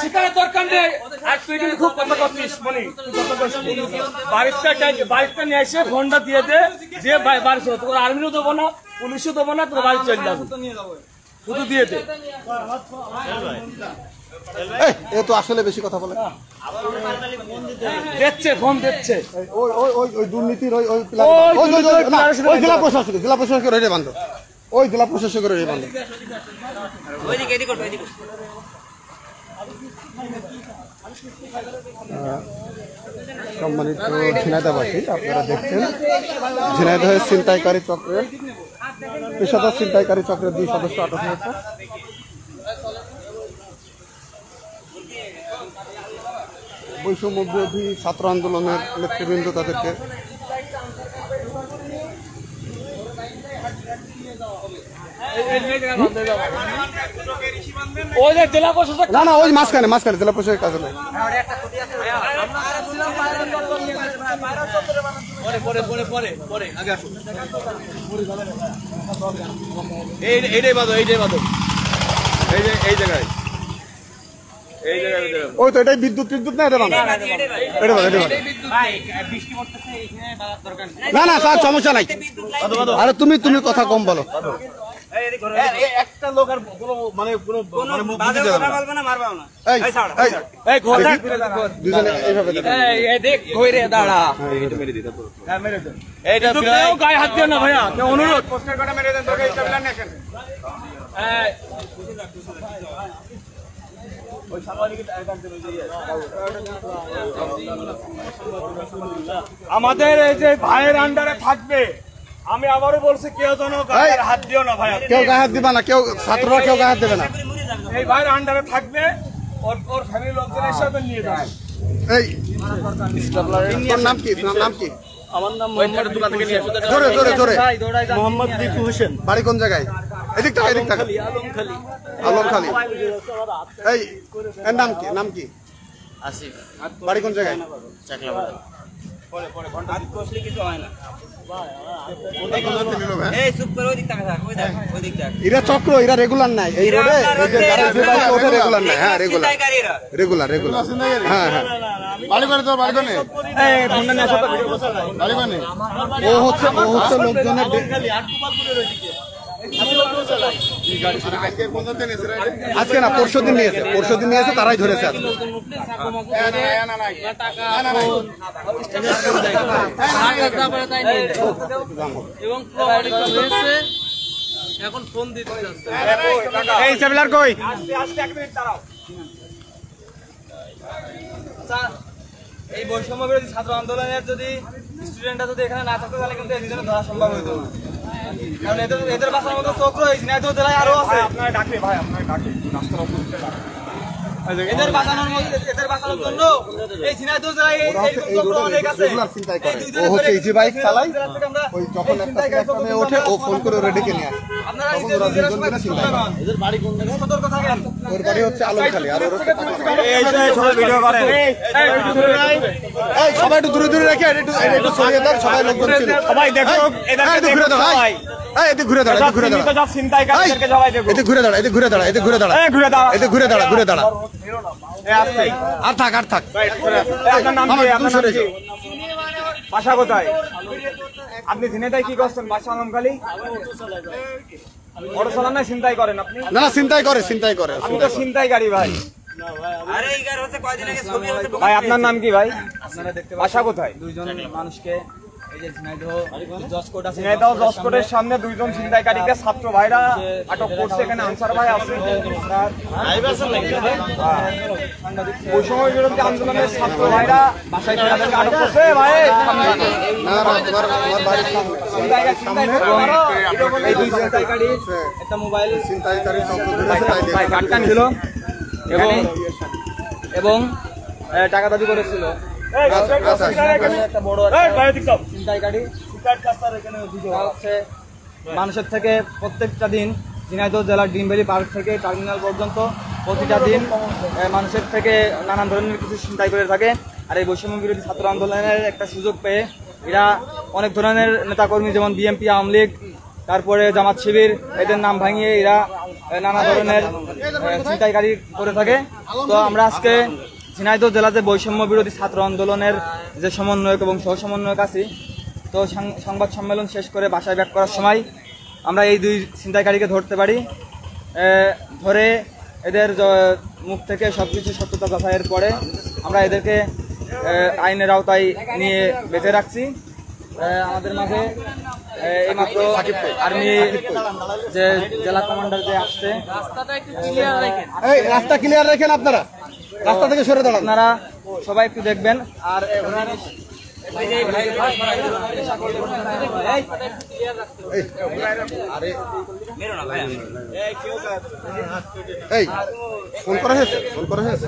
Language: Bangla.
শিকারের দরকার নেই। আর তুই কিন্তু খুব কথা করছিস মনি, বাড়িটা নিয়ে এসে ফোনটা দিয়ে দে, যে বাড়ি চলো, তোর আর্মিরও দেবো না, পুলিশও দেবো না, তোর বাড়ি চলে যাবো, শুধু দিয়ে দে। এ তো আসলে বেশি কথা বলে, দেখছে ফোন দেখছে, ওই দুর্নীতির ওই জেলা প্রশাসকের ওই বান্ধব, ওই জেলা প্রশাসকের ওই বান্ধব। সম্মানিত ঝিনাইদহবাসী, আপনারা দেখছেন ঝিনাইদহের ছিনতাইকারী চক্রের পেশাদার ছিনতাইকারী চক্রের 2 সদস্য আটক হয়েছে। বৈষম্য বিরোধী ছাত্র আন্দোলনের নেতৃবৃন্দ তাদেরকে না ওই মাঝখানে জেলা প্রশাসকের কাছে নাই। ওই তো এটাই বিদ্যুৎ না, এটা না স্যার সমস্যা নাই। আরে তুমি কথা কম বলো। একটা লোক আর মানে গায়ে হাত দিও না ভাইয়া, অনুরোধ। আমাদের এই যে ভাইয়ের আন্ডারে থাকবে, আমি আবারও বলছি কেউ যেন গায়ে হাত দিও না ভাইয়া, কেউ গায়ে হাত দিবা না, কেউ ছাত্ররা কেউ গায়ে হাত দেবে না। এই ভাইয়ের আন্ডারে থাকবে, ওর ফ্যামিলি লোকজন হিসাবে নিয়ে যাবে। এই তোর নাম কি? আমার নাম মোহাম্মদ দোকান থেকে নিয়ে আসো। জোরে মোহাম্মদ দীপু হোসেন। বাড়ি কোন জায়গায়? এদিক টাকা আলমখালি। এই এর নাম কি? আসিফ। বাড়ি কোন জায়গায়? চাকলাবাড়ি। এরা চক্র, এরা রেগুলার নাই এই রোডে, রেগুলার নাই। হ্যাঁ রেগুলার হ্যাঁ। ও হচ্ছে লোকজনের আজকে না পরশুদিন নিয়েছে, তারাই ধরেছে। এখন ফোন দিতে যাচ্ছে। এই সেভেলার কই? এই বৈষম্য বিরোধী ছাত্র আন্দোলনের যদি স্টুডেন্টরা যদি এখানে না থাকতো তাহলে কিন্তু এদের ধরা সম্ভব হইতো না, কারণ এদের বাসার মতো চক্র হয়েছে না, এদের জেলায় আরো আছে। আপনারা ডাকে ভাই, এদের বাঁচানোর জন্য এই ঝিনাইদহ জেলায় চক্র অনেক আছে। ও হচ্ছে ইজি বাইক চালায়, ওই যখন একটা সিস্টেমে ওঠে ও ফোন করে ওরে ডেকে নিয়ে আসে। আপনারা এদের বাড়ি কোন জায়গায়? সতর্ক থাকেন। ওর বাড়ি হচ্ছে আলমখালি। আর ওর ভিডিও করেন। এই সবাই একটু দূরে রেখে একটু সরিয়ে দাও, সবাই লোকজন ছিল। সবাই দেখো, এদিকে ঘুরে দাও ভাই। এদিকে ঘুরে দাঁড়া, সব ছিনতাইকারীদেরকে সবাই দেখো। এদিকে ঘুরে দাঁড়া। আর থাক। আপনার নাম কি? বাসা কোথায়? আপনি ঝিনাইদহে কি করছেন? বাসা আলমখালি। অটো চালান না ছিনতাই করেন আপনি? না ছিনতাই করে। আমি তো ছিনতাইকারী ভাই। ভাই আপনার নাম কি ভাই? বাসা কোথায়? দুইজন মানুষকে ঝিনাইদহ জজকোর্টের সামনে দুইজন ছিনতাইকারীকে ছাত্র ভাইরা আটক করছে। এখানে আনসার ভাই আছে। বৈষম্য বিরোধী আন্দোলনের ছাত্র ভাইরা বাসায় আটক করছে ভাই। এই দুই ছিনতাইকারী একটা মোবাইল আটকান ছিল এবং টাকা দাবি করেছিল। একটা বড় মানুষের থেকে প্রত্যেকটা দিন ঝিনাইদহ জেলার ডিমভ্যালি পার্ক থেকে টার্মিনাল পর্যন্ত প্রতিটা দিন মানুষের থেকে নানান ধরনের কিছু ছিনতাই করে থাকে। আর এই বৈষম্য বিরোধী ছাত্র আন্দোলনের একটা সুযোগ পেয়ে এরা অনেক ধরনের নেতাকর্মী, যেমন বিএনপি, আওয়ামী লীগ, তারপরে জামাত শিবির, এদের নাম ভাঙিয়ে এরা নানা ধরনের ছিনতাইকারী করে থাকে। তো আমরা আজকে ঝিনাইদহ জেলা যে বৈষম্য বিরোধী ছাত্র আন্দোলনের যে সমন্বয়ক এবং সহ সমন্বয়ক আছি, তো সংবাদ সম্মেলন শেষ করে বাসায় ব্যাক করার সময় আমরা এই দুই ছিনতাইকারীকে ধরতে পারি। ধরে এদের মুখ থেকে সবকিছু সত্যতা যাচাইয়ের পরে আমরা এদেরকে আইনের আওতায় নিয়ে বেঁধে রাখছি। আমাদের মাঝে এইমাত্র আর্মি যে জেলা কমান্ডার যে আসছে, এই রাস্তা ক্লিয়ার রাখেন, আপনারা রাস্তা থেকে সরে দাঁড়ান। আপনারা সবাই একটু দেখবেন। আর এই ফোন করা হয়েছে, ফোন করা হয়েছে।